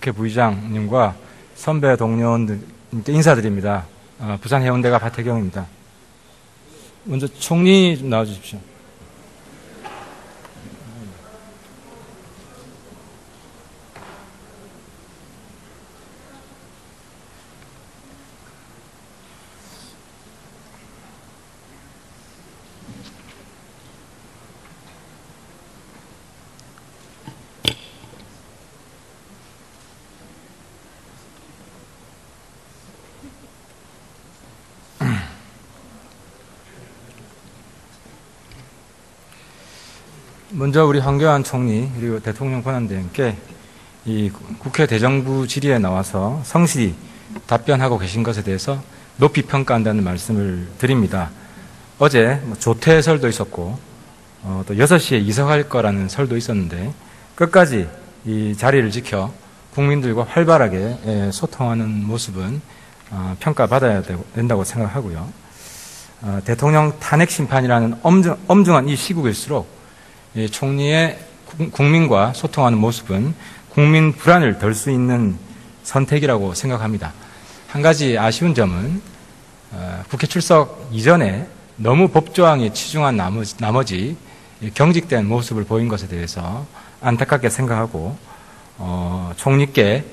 국회 부의장님과 선배 동료님께 인사드립니다. 부산 해운대가 박태경입니다. 먼저 총리 좀 나와주십시오. 먼저 우리 황교안 총리 그리고 대통령 권한대행께 이 국회 대정부 질의에 나와서 성실히 답변하고 계신 것에 대해서 높이 평가한다는 말씀을 드립니다. 어제 조퇴설도 있었고 또 6시에 이석할 거라는 설도 있었는데 끝까지 이 자리를 지켜 국민들과 활발하게 소통하는 모습은 평가받아야 된다고 생각하고요. 대통령 탄핵 심판이라는 엄중한 이 시국일수록 총리의 국민과 소통하는 모습은 국민 불안을 덜 수 있는 선택이라고 생각합니다. 한 가지 아쉬운 점은 국회 출석 이전에 너무 법조항에 치중한 나머지 경직된 모습을 보인 것에 대해서 안타깝게 생각하고 총리께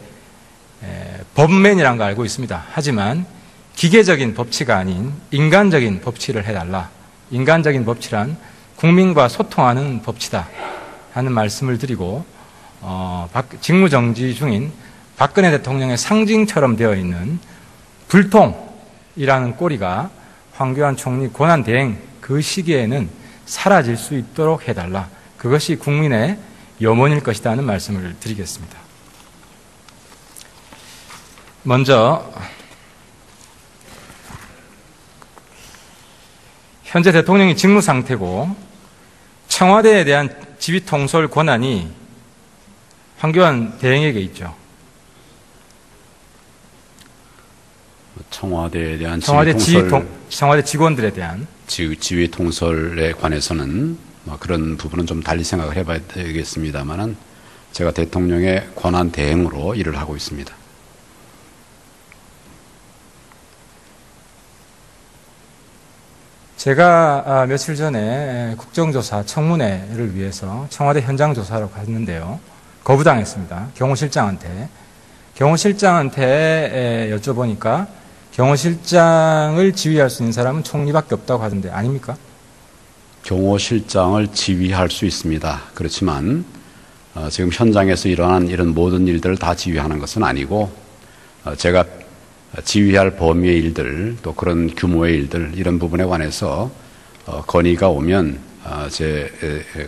법맨이라는 걸 알고 있습니다. 하지만 기계적인 법치가 아닌 인간적인 법치를 해달라. 인간적인 법치란 국민과 소통하는 법치다 하는 말씀을 드리고 직무정지 중인 박근혜 대통령의 상징처럼 되어 있는 불통이라는 꼬리가 황교안 총리 권한대행 그 시기에는 사라질 수 있도록 해달라. 그것이 국민의 염원일 것이다 하는 말씀을 드리겠습니다. 먼저 현재 대통령이 직무 상태고 청와대에 대한 지휘 통솔 권한이 황교안 대행에게 있죠. 청와대에 대한 청와대 직원들에 대한 지휘 통솔에 관해서는 그런 부분은 좀 달리 생각을 해봐야 되겠습니다만은 제가 대통령의 권한 대행으로 일을 하고 있습니다. 제가 며칠 전에 국정조사 청문회를 위해서 청와대 현장 조사로 갔는데요. 거부당했습니다. 경호실장한테 여쭤보니까 경호실장을 지휘할 수 있는 사람은 총리밖에 없다고 하던데 아닙니까? 경호실장을 지휘할 수 있습니다. 그렇지만 지금 현장에서 일어난 이런 모든 일들을 다 지휘하는 것은 아니고 제가 지휘할 범위의 일들 또 그런 규모의 일들 이런 부분에 관해서 건의가 오면 제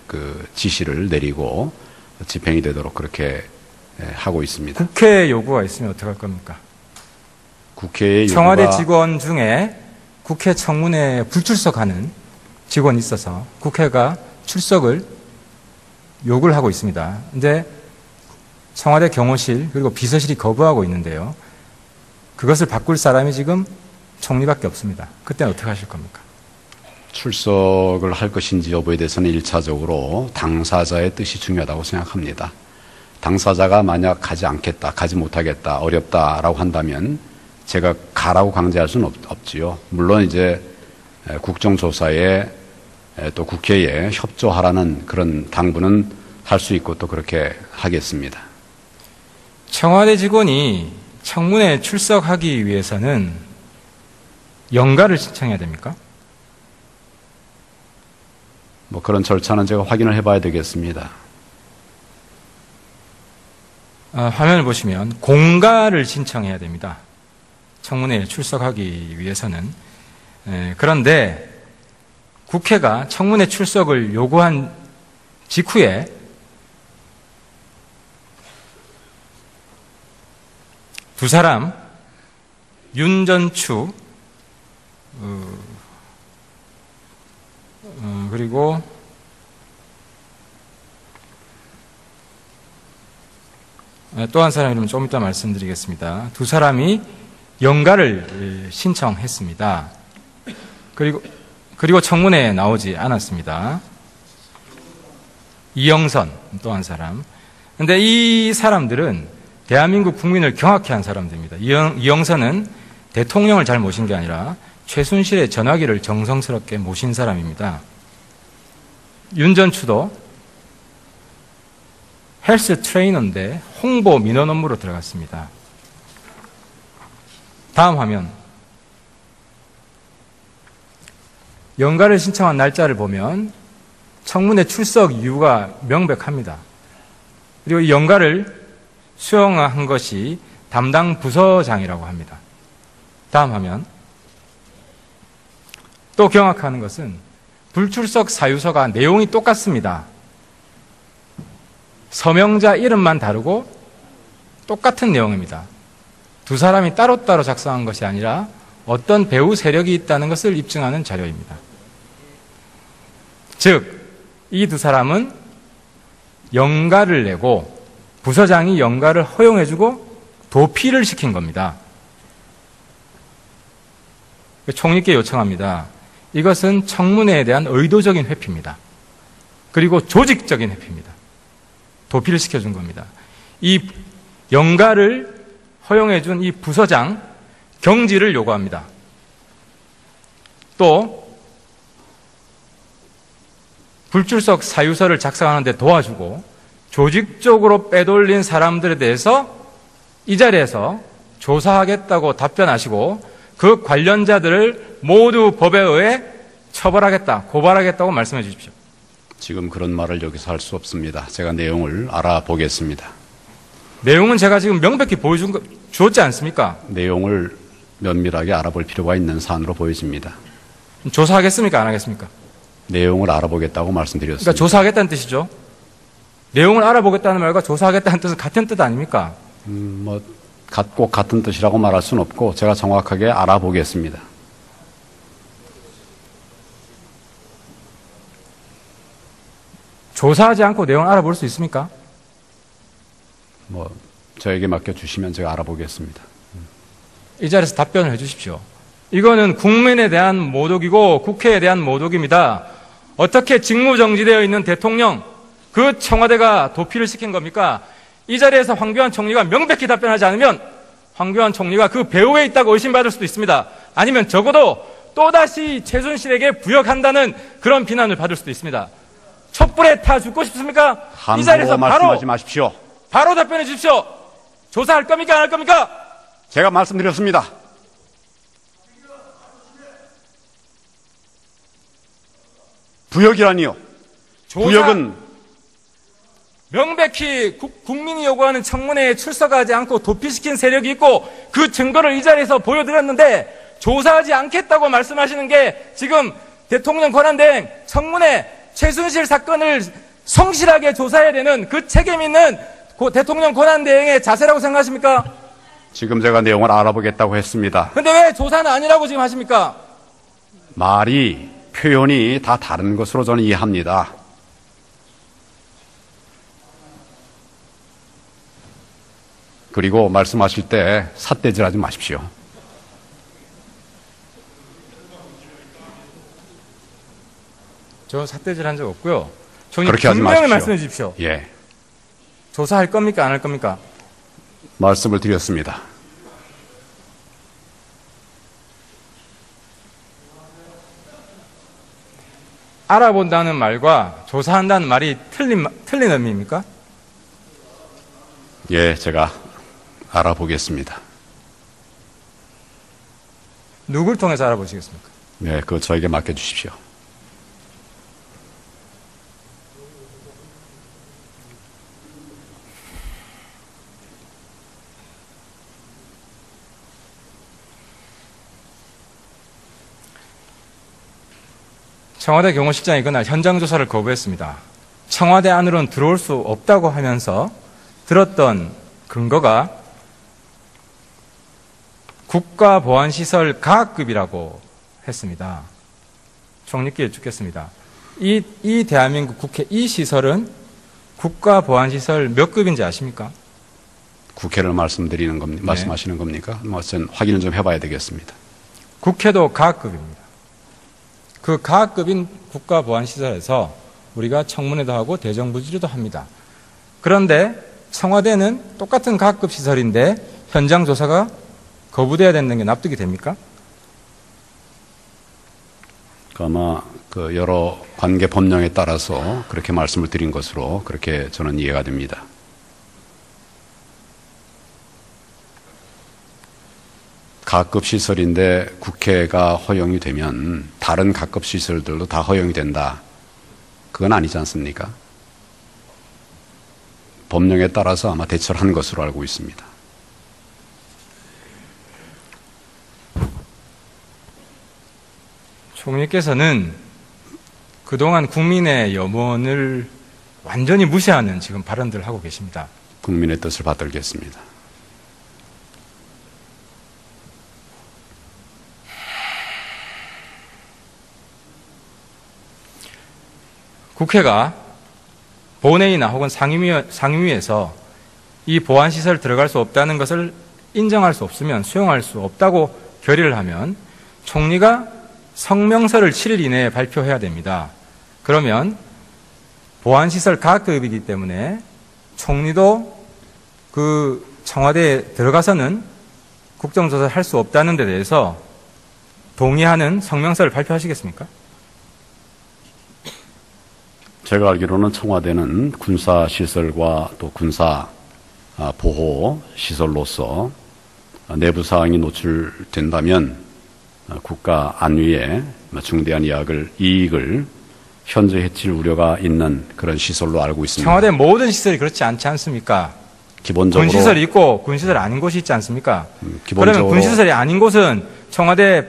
그 지시를 내리고 집행이 되도록 그렇게 하고 있습니다. 국회 요구가 있으면 어떡할 겁니까? 국회의 청와대 직원 중에 국회 청문회에 불출석하는 직원이 있어서 국회가 출석을 요구를 하고 있습니다. 근데 청와대 경호실 그리고 비서실이 거부하고 있는데요. 그것을 바꿀 사람이 지금 총리밖에 없습니다. 그때는 어떻게 하실 겁니까? 출석을 할 것인지 여부에 대해서는 1차적으로 당사자의 뜻이 중요하다고 생각합니다. 당사자가 만약 가지 않겠다, 가지 못하겠다, 어렵다라고 한다면 제가 가라고 강제할 수는 없지요. 물론 이제 국정조사에 또 국회에 협조하라는 그런 당부는 할 수 있고 또 그렇게 하겠습니다. 청와대 직원이 청문회에 출석하기 위해서는 연가를 신청해야 됩니까? 그런 절차는 제가 확인을 해봐야 되겠습니다. 화면을 보시면 공가를 신청해야 됩니다. 청문회에 출석하기 위해서는. 그런데 국회가 청문회 출석을 요구한 직후에 두 사람, 윤전추, 그리고 또 한 사람 이름 좀 이따 말씀드리겠습니다. 두 사람이 연가를 신청했습니다. 그리고 청문회에 나오지 않았습니다. 이영선 또 한 사람. 근데 이 사람들은 대한민국 국민을 경악해 한 사람들입니다. 이영선은 대통령을 잘 모신 게 아니라 최순실의 전화기를 정성스럽게 모신 사람입니다. 윤전추도 헬스 트레이너인데 홍보 민원 업무로 들어갔습니다. 다음 화면. 연가를 신청한 날짜를 보면 청문회 출석 이유가 명백합니다. 그리고 이 연가를 수용한 것이 담당 부서장이라고 합니다. 다음 화면. 또 경악하는 것은 불출석 사유서가 내용이 똑같습니다. 서명자 이름만 다르고 똑같은 내용입니다. 두 사람이 따로따로 작성한 것이 아니라 어떤 배후 세력이 있다는 것을 입증하는 자료입니다. 즉, 이 두 사람은 연가를 내고 부서장이 연가를 허용해주고 도피를 시킨 겁니다. 총리께 요청합니다. 이것은 청문회에 대한 의도적인 회피입니다. 그리고 조직적인 회피입니다. 도피를 시켜준 겁니다. 이 연가를 허용해준 이 부서장 경질을 요구합니다. 또 불출석 사유서를 작성하는 데 도와주고 조직적으로 빼돌린 사람들에 대해서 이 자리에서 조사하겠다고 답변하시고 그 관련자들을 모두 법에 의해 처벌하겠다, 고발하겠다고 말씀해 주십시오. 지금 그런 말을 여기서 할 수 없습니다. 제가 내용을 알아보겠습니다. 내용은 제가 지금 명백히 주었지 않습니까? 내용을 면밀하게 알아볼 필요가 있는 사안으로 보여집니다. 조사하겠습니까? 안 하겠습니까? 내용을 알아보겠다고 말씀드렸습니다. 그러니까 조사하겠다는 뜻이죠. 내용을 알아보겠다는 말과 조사하겠다는 뜻은 같은 뜻 아닙니까? 꼭 같은 뜻이라고 말할 수는 없고 제가 정확하게 알아보겠습니다. 조사하지 않고 내용을 알아볼 수 있습니까? 저에게 맡겨주시면 제가 알아보겠습니다. 이 자리에서 답변을 해 주십시오. 이거는 국민에 대한 모독이고 국회에 대한 모독입니다. 어떻게 직무정지되어 있는 대통령, 그 청와대가 도피를 시킨 겁니까? 이 자리에서 황교안 총리가 명백히 답변하지 않으면 황교안 총리가 그 배후에 있다고 의심받을 수도 있습니다. 아니면 적어도 또다시 최순실에게 부역한다는 그런 비난을 받을 수도 있습니다. 촛불에 타 죽고 싶습니까? 이 자리에서 말씀하지 마십시오. 바로 답변해 주십시오. 조사할 겁니까? 안 할 겁니까? 제가 말씀드렸습니다. 부역이라니요. 부역은 명백히 국민이 요구하는 청문회에 출석하지 않고 도피시킨 세력이 있고 그 증거를 이 자리에서 보여드렸는데 조사하지 않겠다고 말씀하시는 게 지금 대통령 권한대행 청문회 최순실 사건을 성실하게 조사해야 되는 그 책임 있는 대통령 권한대행의 자세라고 생각하십니까? 지금 제가 내용을 알아보겠다고 했습니다. 근데 왜 조사는 아니라고 지금 하십니까? 표현이 다 다른 것으로 저는 이해합니다. 그리고 말씀하실 때 삿대질하지 마십시오. 저 삿대질한 적 없고요. 그렇게 하지 분명히 마십시오. 말씀해 주십시오. 예. 조사할 겁니까? 안 할 겁니까? 말씀을 드렸습니다. 알아본다는 말과 조사한다는 말이 틀린 의미입니까? 예, 제가 알아보겠습니다. 누굴 통해서 알아보시겠습니까? 네, 그거 저에게 맡겨주십시오. 청와대 경호실장이 그날 현장 조사를 거부했습니다. 청와대 안으로는 들어올 수 없다고 하면서 들었던 근거가 국가보안시설 가급이라고 했습니다. 총리께 여쭙겠습니다. 이 대한민국 국회 이 시설은 국가보안시설 몇 급인지 아십니까? 국회를 말씀드리는 겁니까? 네. 말씀하시는 겁니까? 전 확인을 좀 해봐야 되겠습니다. 국회도 가급입니다. 그 가급인 국가보안시설에서 우리가 청문회도 하고 대정부질의도 합니다. 그런데 청와대는 똑같은 가급 시설인데 현장 조사가 거부돼야 되는 게 납득이 됩니까? 아마 그 여러 관계 법령에 따라서 그렇게 말씀을 드린 것으로 그렇게 저는 이해가 됩니다. 가급 시설인데 국회가 허용이 되면 다른 가급 시설들도 다 허용이 된다. 그건 아니지 않습니까? 법령에 따라서 아마 대처를 한 것으로 알고 있습니다. 총리께서는 그동안 국민의 염원을 완전히 무시하는 지금 발언들을 하고 계십니다. 국민의 뜻을 받들겠습니다. 국회가 본회의나 혹은 상임위에서 이 보안시설 들어갈 수 없다는 것을 인정할 수 없으면 수용할 수 없다고 결의를 하면 총리가 성명서를 7일 이내에 발표해야 됩니다. 그러면 보안시설 가급이기 때문에 총리도 그 청와대에 들어가서는 국정조사를 할 수 없다는 데 대해서 동의하는 성명서를 발표하시겠습니까? 제가 알기로는 청와대는 군사시설과 또 군사 보호시설로서 내부 사항이 노출된다면 국가 안위에 중대한 이익을 현저 해칠 우려가 있는 그런 시설로 알고 있습니다. 청와대 모든 시설이 그렇지 않지 않습니까? 기본적으로 군시설이 있고 군시설 아닌 곳이 있지 않습니까? 기본적으로 그러면 군시설이 아닌 곳은 청와대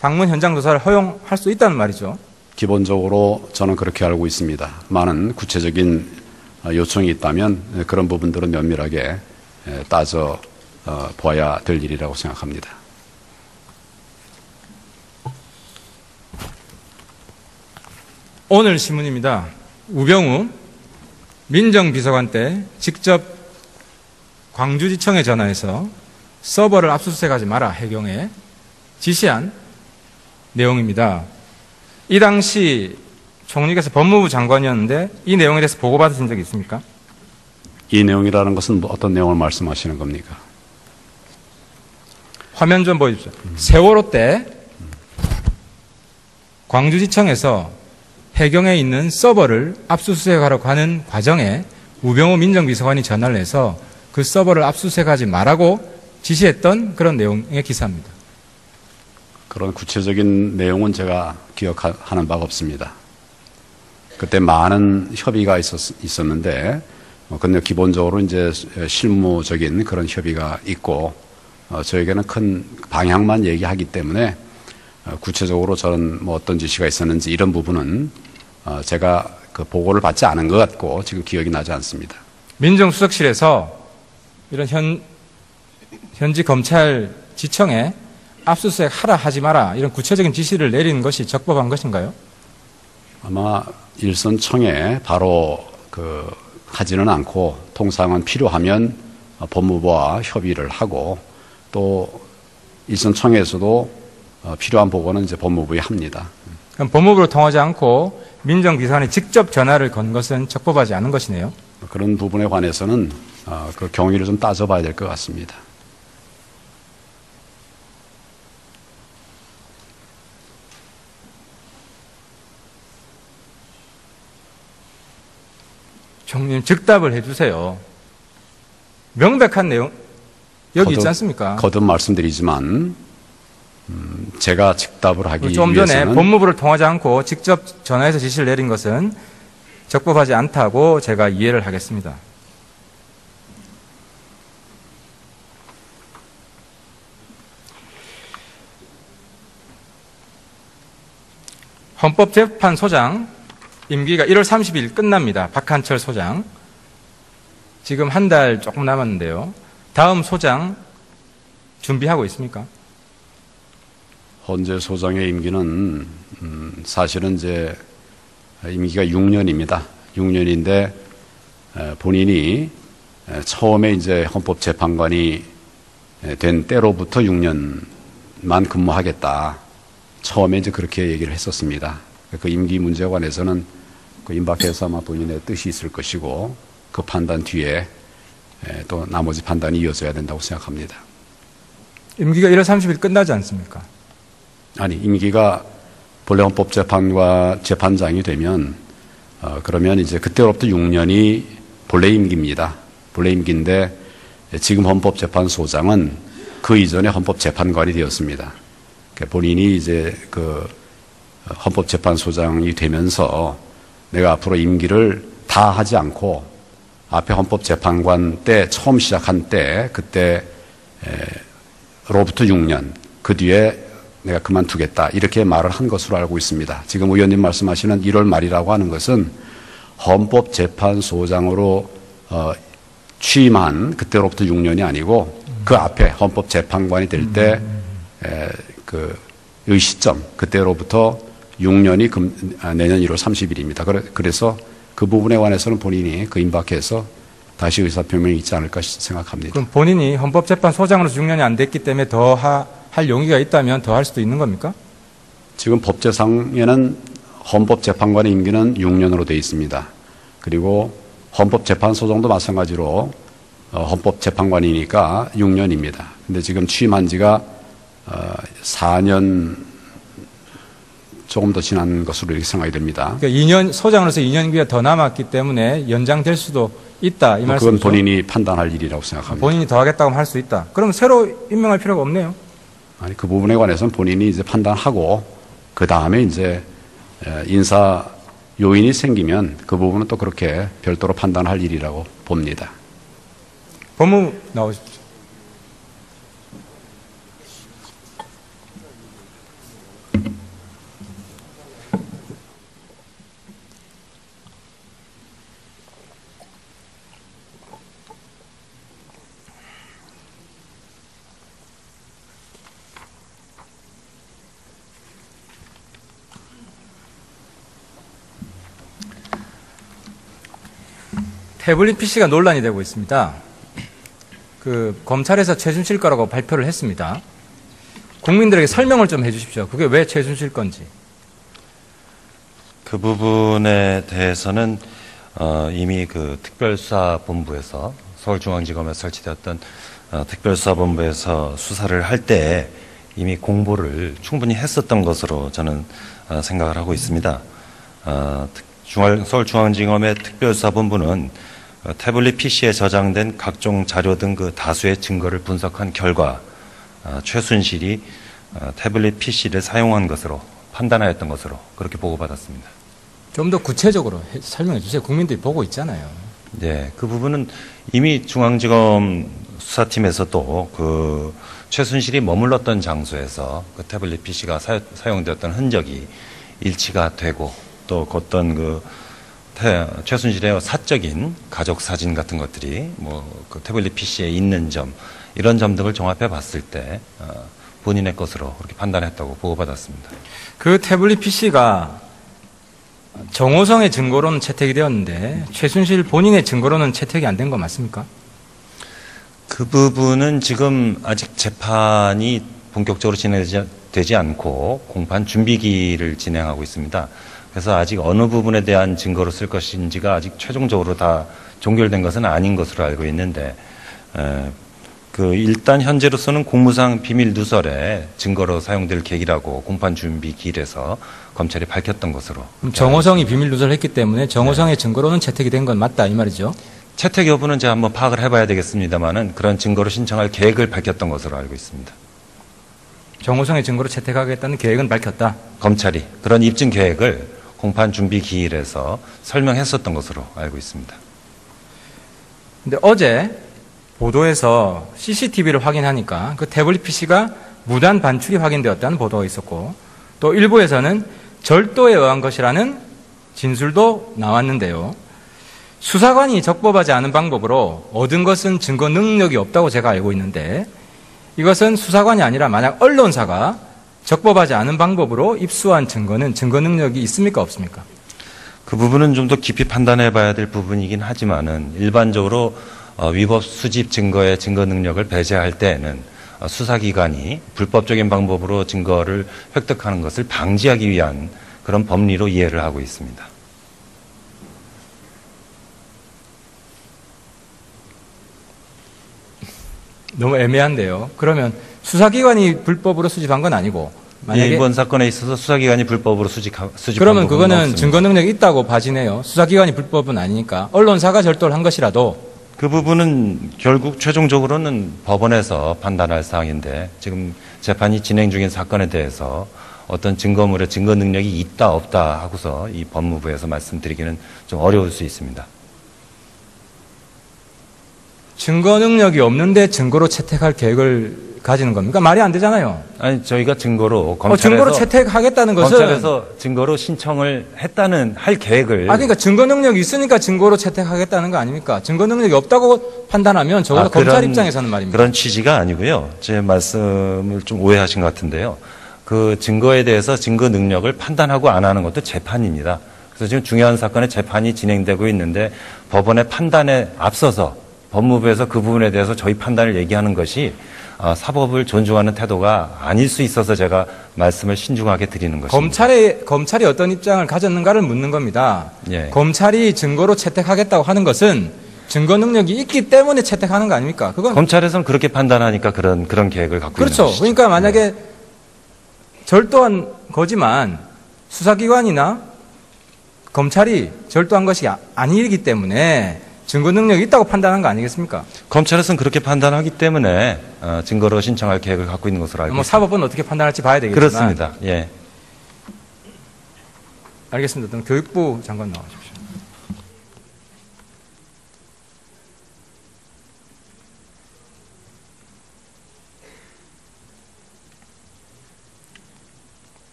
방문 현장 조사를 허용할 수 있다는 말이죠. 기본적으로 저는 그렇게 알고 있습니다. 많은 구체적인 요청이 있다면 그런 부분들은 면밀하게 따져 보아야 될 일이라고 생각합니다. 오늘 신문입니다. 우병우 민정비서관 때 직접 광주지청에 전화해서 서버를 압수수색하지 마라 해경에 지시한 내용입니다. 이 당시 총리께서 법무부 장관이었는데 이 내용에 대해서 보고받으신 적이 있습니까? 이 내용이라는 것은 어떤 내용을 말씀하시는 겁니까? 화면 좀 보여주십시오. 세월호 때 광주지청에서 해경에 있는 서버를 압수수색하려고 하는 과정에 우병우 민정비서관이 전화를 해서 그 서버를 압수수색하지 말라고 지시했던 그런 내용의 기사입니다. 그런 구체적인 내용은 제가 기억하는 바가 없습니다. 그때 많은 협의가 있었는데, 근데 기본적으로 이제 실무적인 그런 협의가 있고, 저에게는 큰 방향만 얘기하기 때문에, 구체적으로 저는 뭐 어떤 지시가 있었는지 이런 부분은 제가 그 보고를 받지 않은 것 같고 지금 기억이 나지 않습니다. 민정수석실에서 이런 현지 검찰 지청에 압수수색 하라 하지 마라 이런 구체적인 지시를 내리는 것이 적법한 것인가요? 아마 일선청에 바로 하지는 않고 통상은 필요하면 법무부와 협의를 하고 또 일선청에서도 필요한 보고는 이제 법무부에 합니다. 그럼 법무부를 통하지 않고 민정비서관이 직접 전화를 건 것은 적법하지 않은 것이네요. 그런 부분에 관해서는 그 경위를 좀 따져봐야 될 것 같습니다. 총리님 즉답을 해주세요. 명백한 내용 여기 있지 않습니까? 거듭 말씀드리지만 제가 즉답을 하기 좀 위해서는 전에 법무부를 통하지 않고 직접 전화해서 지시를 내린 것은 적법하지 않다고 제가 이해를 하겠습니다. 헌법재판소장 임기가 1월 30일 끝납니다. 박한철 소장. 지금 한 달 조금 남았는데요. 다음 소장 준비하고 있습니까? 헌재 소장의 임기는 사실은 이제 임기가 6년입니다. 6년인데 본인이 처음에 이제 헌법재판관이 된 때로부터 6년만 근무하겠다. 처음에 이제 그렇게 얘기를 했었습니다. 그 임기 문제에 관해서는 그 임박해서 아마 본인의 뜻이 있을 것이고 그 판단 뒤에 또 나머지 판단이 이어져야 된다고 생각합니다. 임기가 1월 30일 끝나지 않습니까? 아니, 임기가 본래 헌법재판과 재판장이 되면 그러면 이제 그때로부터 6년이 본래 임기입니다. 본래 임기인데 지금 헌법재판소장은 그 이전에 헌법재판관이 되었습니다. 그러니까 본인이 이제 그 헌법재판소장이 되면서 내가 앞으로 임기를 다 하지 않고 앞에 헌법재판관 때 처음 시작한 때 그때로부터 6년 그 뒤에 내가 그만두겠다 이렇게 말을 한 것으로 알고 있습니다. 지금 의원님 말씀하시는 1월 말이라고 하는 것은 헌법재판소장으로 취임한 그때로부터 6년이 아니고 그 앞에 헌법재판관이 될 때 의 시점 그때로부터 6년이 내년 1월 30일입니다. 그래서 그 부분에 관해서는 본인이 그 임박해서 다시 의사표명이 있지 않을까 생각합니다. 그럼 본인이 헌법재판소장으로서 6년이 안 됐기 때문에 더 할 용의가 있다면 더 할 수도 있는 겁니까? 지금 법제상에는 헌법재판관의 임기는 6년으로 되어 있습니다. 그리고 헌법재판소장도 마찬가지로 헌법재판관이니까 6년입니다. 근데 지금 취임한 지가 4년 조금 더 지난 것으로 이렇게 생각이 됩니다. 그러니까 2년, 소장으로서 2년 임기가 더 남았기 때문에 연장될 수도 있다, 이 말씀이죠? 그건 본인이 판단할 일이라고 생각합니다. 본인이 더 하겠다고 하면 할 수 있다. 그럼 새로 임명할 필요가 없네요. 아니, 그 부분에 관해서는 본인이 이제 판단하고, 그 다음에 이제 인사 요인이 생기면 그 부분은 또 그렇게 별도로 판단할 일이라고 봅니다. 법무부 나오십시오. 태블릿 PC가 논란이 되고 있습니다. 검찰에서 최순실 거라고 발표를 했습니다. 국민들에게 설명을 좀 해주십시오. 그게 왜 최순실 건지. 그 부분에 대해서는 이미 그 특별수사본부에서 서울중앙지검에 설치되었던 특별수사본부에서 수사를 할 때 이미 공보를 충분히 했었던 것으로 저는 생각을 하고 있습니다. 서울중앙지검의 특별수사본부는 태블릿 PC에 저장된 각종 자료 등 그 다수의 증거를 분석한 결과 최순실이 태블릿 PC를 사용한 것으로 판단하였던 것으로 그렇게 보고받았습니다. 좀 더 구체적으로 설명해 주세요. 국민들이 보고 있잖아요. 네, 그 부분은 이미 중앙지검 수사팀에서도 그 최순실이 머물렀던 장소에서 그 태블릿 PC가 사용되었던 흔적이 일치가 되고 또 어떤 최순실의 사적인 가족 사진 같은 것들이 그 태블릿 PC에 있는 점 이런 점 등을 종합해 봤을 때 본인의 것으로 그렇게 판단했다고 보고받았습니다. 그 태블릿 PC가 정호성의 증거로는 채택이 되었는데 최순실 본인의 증거로는 채택이 안 된 거 맞습니까? 그 부분은 지금 아직 재판이 본격적으로 진행되지 않고 공판 준비기를 진행하고 있습니다. 그래서 아직 어느 부분에 대한 증거로 쓸 것인지가 아직 최종적으로 다 종결된 것은 아닌 것으로 알고 있는데, 일단 현재로서는 공무상 비밀 누설의 증거로 사용될 계기라고 공판 준비기일에서 검찰이 밝혔던 것으로. 정호성이 비밀 누설했기 때문에 정호성의 증거로는 채택이 된 건 맞다 이 말이죠? 채택 여부는 제가 한번 파악을 해봐야 되겠습니다만은 그런 증거로 신청할 계획을 밝혔던 것으로 알고 있습니다. 정호성의 증거로 채택하겠다는 계획은 밝혔다? 검찰이 그런 입증 계획을 공판 준비 기일에서 설명했었던 것으로 알고 있습니다. 근데 어제 보도에서 CCTV를 확인하니까 그 태블릿 PC가 무단 반출이 확인되었다는 보도가 있었고 또 일부에서는 절도에 의한 것이라는 진술도 나왔는데요. 수사관이 적법하지 않은 방법으로 얻은 것은 증거 능력이 없다고 제가 알고 있는데 이것은 수사관이 아니라 만약 언론사가 적법하지 않은 방법으로 입수한 증거는 증거 능력이 있습니까 없습니까? 그 부분은 좀 더 깊이 판단해 봐야 될 부분이긴 하지만은 일반적으로 위법 수집 증거의 증거 능력을 배제할 때에는 수사기관이 불법적인 방법으로 증거를 획득하는 것을 방지하기 위한 그런 법리로 이해를 하고 있습니다. 너무 애매한데요. 그러면 수사기관이 불법으로 수집한 건 아니고 예, 이번 사건에 있어서 수사기관이 불법으로 수집한 그러면 부분은 그거는 없습니다. 증거 능력이 있다고 봐지네요. 수사기관이 불법은 아니니까 언론사가 절도를 한 것이라도 그 부분은 결국 최종적으로는 법원에서 판단할 사항인데 지금 재판이 진행 중인 사건에 대해서 어떤 증거물의 증거 능력이 있다 없다 하고서 이 법무부에서 말씀드리기는 좀 어려울 수 있습니다. 증거 능력이 없는데 증거로 채택할 계획을 가지는 겁니까? 말이 안 되잖아요. 아니 저희가 증거로 증거로 채택하겠다는 것은 검찰에서 증거로 신청을 했다는 할 계획을 그러니까 증거 능력이 있으니까 증거로 채택하겠다는 거 아닙니까? 증거 능력이 없다고 판단하면 적어도 검찰 입장에서는 말입니다. 그런 취지가 아니고요. 제 말씀을 좀 오해하신 것 같은데요. 그 증거에 대해서 증거 능력을 판단하고 안 하는 것도 재판입니다. 그래서 지금 중요한 사건의 재판이 진행되고 있는데 법원의 판단에 앞서서 법무부에서 그 부분에 대해서 저희 판단을 얘기하는 것이 사법을 존중하는 태도가 아닐 수 있어서 제가 말씀을 신중하게 드리는 것입니다. 검찰이 어떤 입장을 가졌는가를 묻는 겁니다. 예. 검찰이 증거로 채택하겠다고 하는 것은 증거 능력이 있기 때문에 채택하는 거 아닙니까? 그건 검찰에서는 그렇게 판단하니까 그런 계획을 갖고 그렇죠. 있는 것이죠. 그러니까 만약에 절도한 거지만 수사기관이나 검찰이 절도한 것이 아니기 때문에 증거 능력이 있다고 판단한 거 아니겠습니까? 검찰에서는 그렇게 판단하기 때문에 증거로 신청할 계획을 갖고 있는 것으로 알고 있습니다. 사법은 어떻게 판단할지 봐야 되겠지만 그렇습니다. 예. 알겠습니다. 그럼 교육부 장관 나와주십시오.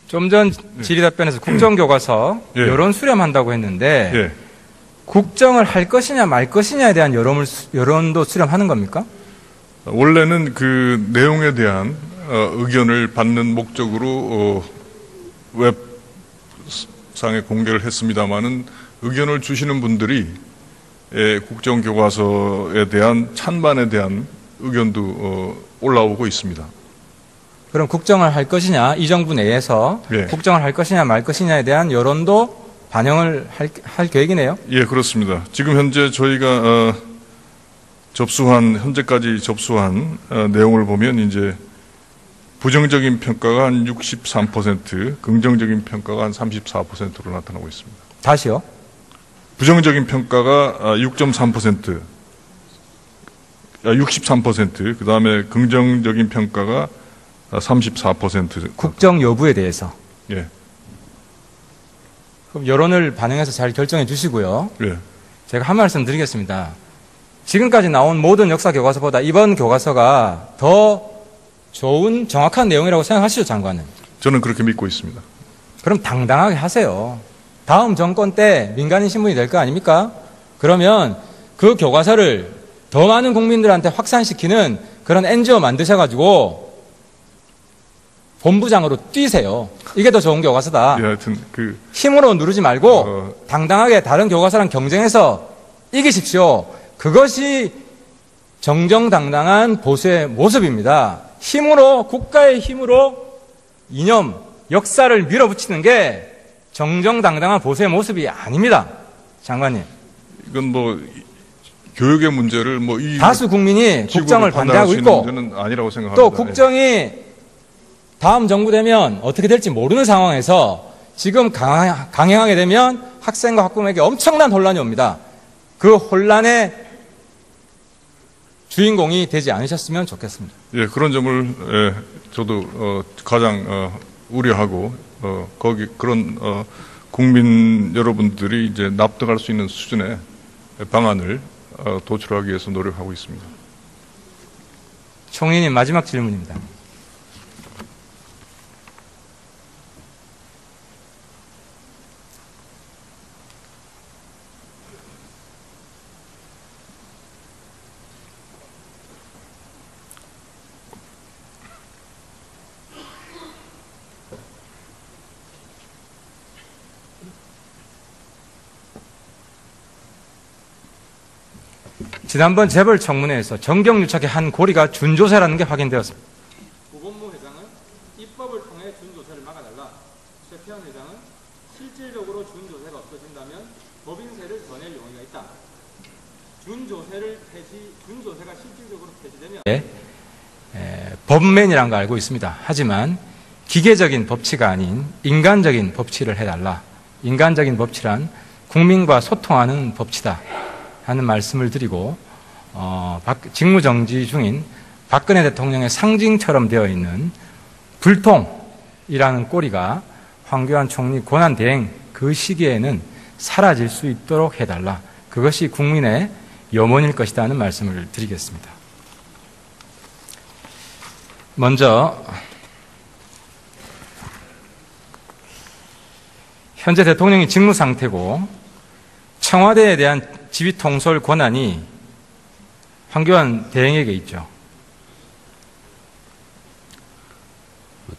좀 전 질의답변에서 국정교과서 예. 여론 수렴한다고 했는데 예. 국정을 할 것이냐 말 것이냐에 대한 여론도 수렴하는 겁니까? 원래는 그 내용에 대한 의견을 받는 목적으로 웹상에 공개를 했습니다마는 의견을 주시는 분들이 국정교과서에 대한 찬반에 대한 의견도 올라오고 있습니다. 그럼 국정을 할 것이냐, 이 정부 내에서 예. 국정을 할 것이냐 말 것이냐에 대한 여론도 반영을 할 계획이네요. 예, 그렇습니다. 지금 현재 저희가 현재까지 접수한 내용을 보면 이제 부정적인 평가가 한 63%, 긍정적인 평가가 한 34%로 나타나고 있습니다. 다시요? 부정적인 평가가 6.3%, 63%, 그 다음에 긍정적인 평가가 34%. 국정 여부에 대해서. 예, 그럼 여론을 반영해서 잘 결정해 주시고요. 예. 제가 한 말씀 드리겠습니다. 지금까지 나온 모든 역사 교과서보다 이번 교과서가 더 좋은 정확한 내용이라고 생각하시죠, 장관은? 저는 그렇게 믿고 있습니다. 그럼 당당하게 하세요. 다음 정권 때 민간인 신분이 될 거 아닙니까? 그러면 그 교과서를 더 많은 국민들한테 확산시키는 그런 NGO 만드셔가지고 본부장으로 뛰세요. 이게 더 좋은 교과서다. 예, 하여튼 힘으로 누르지 말고 당당하게 다른 교과서랑 경쟁해서 이기십시오. 그것이 정정당당한 보수의 모습입니다. 힘으로, 국가의 힘으로 이념, 역사를 밀어붙이는 게 정정당당한 보수의 모습이 아닙니다. 장관님. 이건 교육의 문제를 다수 국민이 국정을 반대하고 있고 아니라고 생각합니다. 또 국정이 다음 정부 되면 어떻게 될지 모르는 상황에서 지금 강행하게 되면 학생과 학부모에게 엄청난 혼란이 옵니다. 그 혼란의 주인공이 되지 않으셨으면 좋겠습니다. 예, 그런 점을 저도 가장 우려하고 그런 국민 여러분들이 이제 납득할 수 있는 수준의 방안을 도출하기 위해서 노력하고 있습니다. 총리님 마지막 질문입니다. 지난번 재벌 청문회에서 정경유착의 한 고리가 준조사라는 게 확인되었습니다. 우범무 회장은 입법을 통해 준조사를 막아달라. 최태원 회장은 실질적으로 준조세가 없어진다면 법인세를 더 낼 용의가 있다. 준조세가 실질적으로 폐지되면 법맨이라는 거 알고 있습니다. 하지만 기계적인 법치가 아닌 인간적인 법치를 해달라. 인간적인 법치란 국민과 소통하는 법치다 하는 말씀을 드리고 직무정지 중인 박근혜 대통령의 상징처럼 되어 있는 불통이라는 꼬리가 황교안 총리 권한대행 그 시기에는 사라질 수 있도록 해달라. 그것이 국민의 염원일 것이다 하는 말씀을 드리겠습니다. 먼저 현재 대통령이 직무 상태고 청와대에 대한 지휘 통솔 권한이 황교안 대행에게 있죠.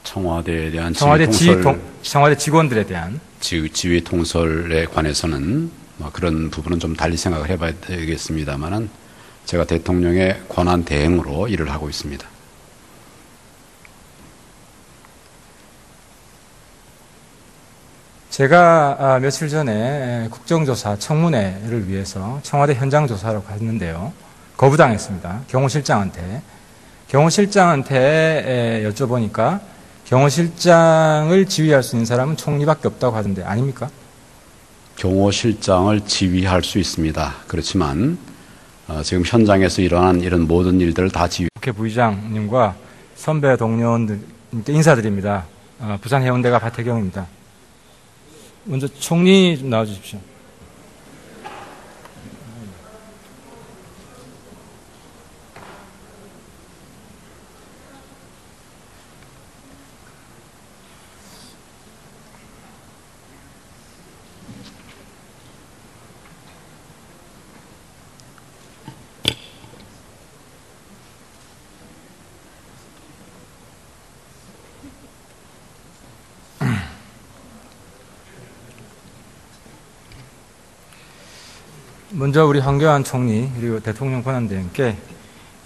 청와대에 대한 청와대 직원들에 대한 지휘 통솔에 관해서는 그런 부분은 좀 달리 생각을 해봐야 되겠습니다만은 제가 대통령의 권한 대행으로 일을 하고 있습니다. 제가 며칠 전에 국정조사 청문회를 위해서 청와대 현장 조사로 갔는데요. 거부당했습니다. 경호실장한테 여쭤보니까 경호실장을 지휘할 수 있는 사람은 총리밖에 없다고 하던데 아닙니까? 경호실장을 지휘할 수 있습니다. 그렇지만 지금 현장에서 일어난 이런 모든 일들을 다 국회 부의장님과 선배 동료님께 인사드립니다. 부산 해운대가 박태경입니다. 먼저 총리 좀 나와주십시오. 먼저 우리 황교안 총리 그리고 대통령 권한대행께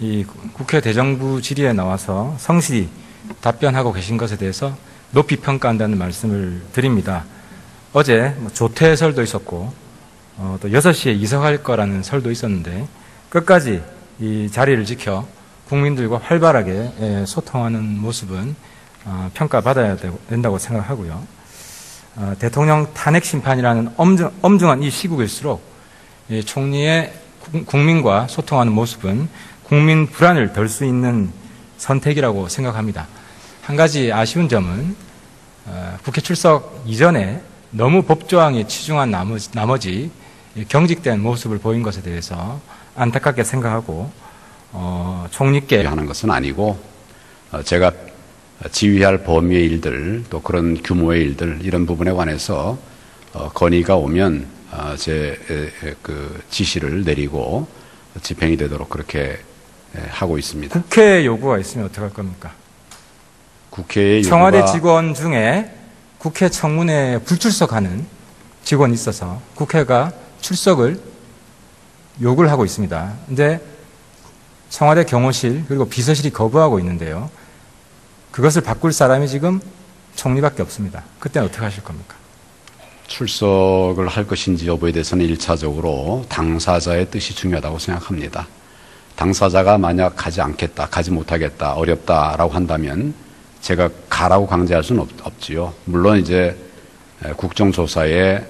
이 국회 대정부 질의에 나와서 성실히 답변하고 계신 것에 대해서 높이 평가한다는 말씀을 드립니다. 어제 조퇴설도 있었고 또 6시에 이석할 거라는 설도 있었는데 끝까지 이 자리를 지켜 국민들과 활발하게 소통하는 모습은 평가받아야 된다고 생각하고요. 대통령 탄핵 심판이라는 엄중한 이 시국일수록 총리의 국민과 소통하는 모습은 국민 불안을 덜 수 있는 선택이라고 생각합니다. 한 가지 아쉬운 점은 국회 출석 이전에 너무 법조항에 치중한 나머지 경직된 모습을 보인 것에 대해서 안타깝게 생각하고 총리께 하는 것은 아니고 제가 지휘할 범위의 일들 또 그런 규모의 일들 이런 부분에 관해서 건의가 오면 제 지시를 내리고 집행이 되도록 그렇게 하고 있습니다. 국회 요구가 있으면 어떡할 겁니까? 국회의 청와대 직원 중에 국회 청문회에 불출석하는 직원이 있어서 국회가 출석을 요구를 하고 있습니다. 그런데 청와대 경호실 그리고 비서실이 거부하고 있는데요. 그것을 바꿀 사람이 지금 총리밖에 없습니다. 그때는 어떻게 하실 겁니까? 출석을 할 것인지 여부에 대해서는 1차적으로 당사자의 뜻이 중요하다고 생각합니다. 당사자가 만약 가지 않겠다, 가지 못하겠다, 어렵다라고 한다면 제가 가라고 강제할 수는 없지요. 물론 이제 국정조사에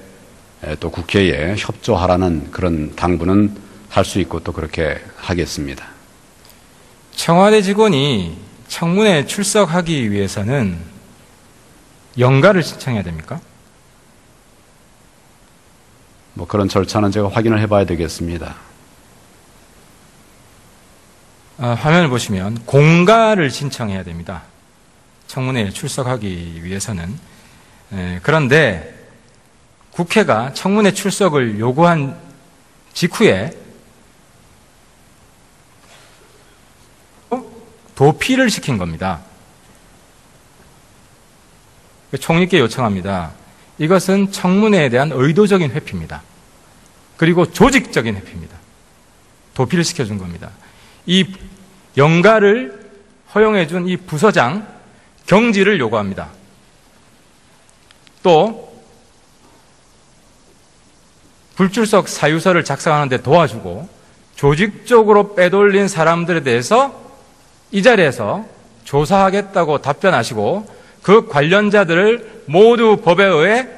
또 국회에 협조하라는 그런 당부는 할 수 있고 또 그렇게 하겠습니다. 청와대 직원이 청문회에 출석하기 위해서는 연가를 신청해야 됩니까? 그런 절차는 제가 확인을 해봐야 되겠습니다. 화면을 보시면 공가를 신청해야 됩니다. 청문회에 출석하기 위해서는. 그런데 국회가 청문회 출석을 요구한 직후에 도피를 시킨 겁니다. 총리께 요청합니다. 이것은 청문회에 대한 의도적인 회피입니다. 그리고 조직적인 회피입니다. 도피를 시켜준 겁니다. 이 연가를 허용해준 이 부서장 경질을 요구합니다. 또 불출석 사유서를 작성하는 데 도와주고 조직적으로 빼돌린 사람들에 대해서 이 자리에서 조사하겠다고 답변하시고 그 관련자들을 모두 법에 의해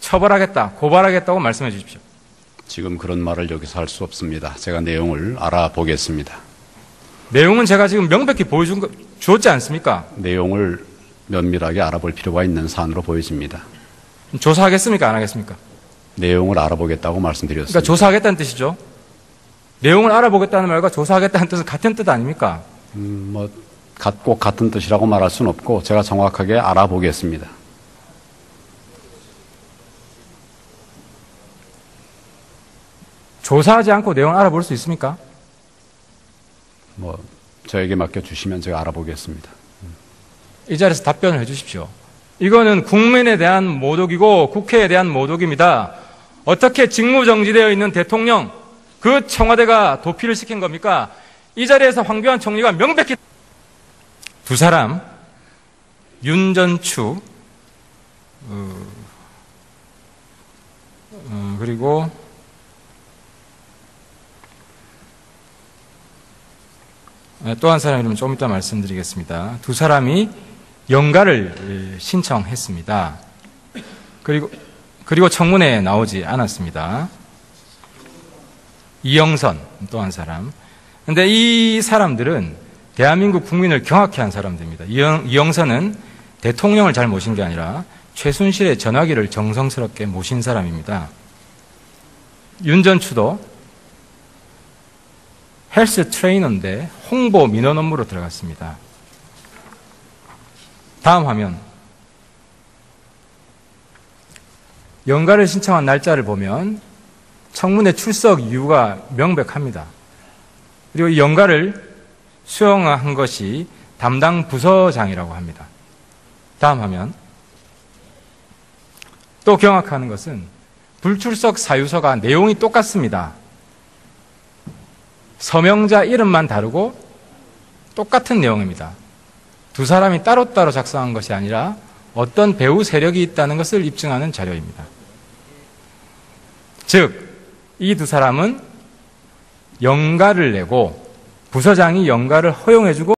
처벌하겠다, 고발하겠다고 말씀해 주십시오. 지금 그런 말을 여기서 할 수 없습니다. 제가 내용을 알아보겠습니다. 내용은 제가 지금 명백히 주었지 않습니까? 내용을 면밀하게 알아볼 필요가 있는 사안으로 보여집니다. 조사하겠습니까? 안 하겠습니까? 내용을 알아보겠다고 말씀드렸습니다. 그러니까 조사하겠다는 뜻이죠. 내용을 알아보겠다는 말과 조사하겠다는 뜻은 같은 뜻 아닙니까? 꼭 같은 뜻이라고 말할 수는 없고 제가 정확하게 알아보겠습니다. 조사하지 않고 내용을 알아볼 수 있습니까? 저에게 맡겨주시면 제가 알아보겠습니다. 이 자리에서 답변을 해 주십시오. 이거는 국민에 대한 모독이고 국회에 대한 모독입니다. 어떻게 직무정지되어 있는 대통령, 그 청와대가 도피를 시킨 겁니까? 이 자리에서 황교안 총리가 명백히 두 사람, 윤전추, 그리고 또 한 사람 이름은 좀 이따 말씀드리겠습니다. 두 사람이 연가를 신청했습니다. 그리고 청문회에 나오지 않았습니다. 이영선 또 한 사람. 근데 이 사람들은 대한민국 국민을 경악해 한 사람들입니다. 이영선은 대통령을 잘 모신 게 아니라 최순실의 전화기를 정성스럽게 모신 사람입니다. 윤전추도 헬스 트레이너인데 홍보 민원 업무로 들어갔습니다. 다음 화면. 연가를 신청한 날짜를 보면 청문회 출석 이유가 명백합니다. 그리고 이 연가를 수용한 것이 담당 부서장이라고 합니다. 다음 화면. 또 경악하는 것은 불출석 사유서가 내용이 똑같습니다. 서명자 이름만 다르고 똑같은 내용입니다. 두 사람이 따로따로 작성한 것이 아니라 어떤 배후 세력이 있다는 것을 입증하는 자료입니다. 즉, 이 두 사람은 연가를 내고 부서장이 연가를 허용해주고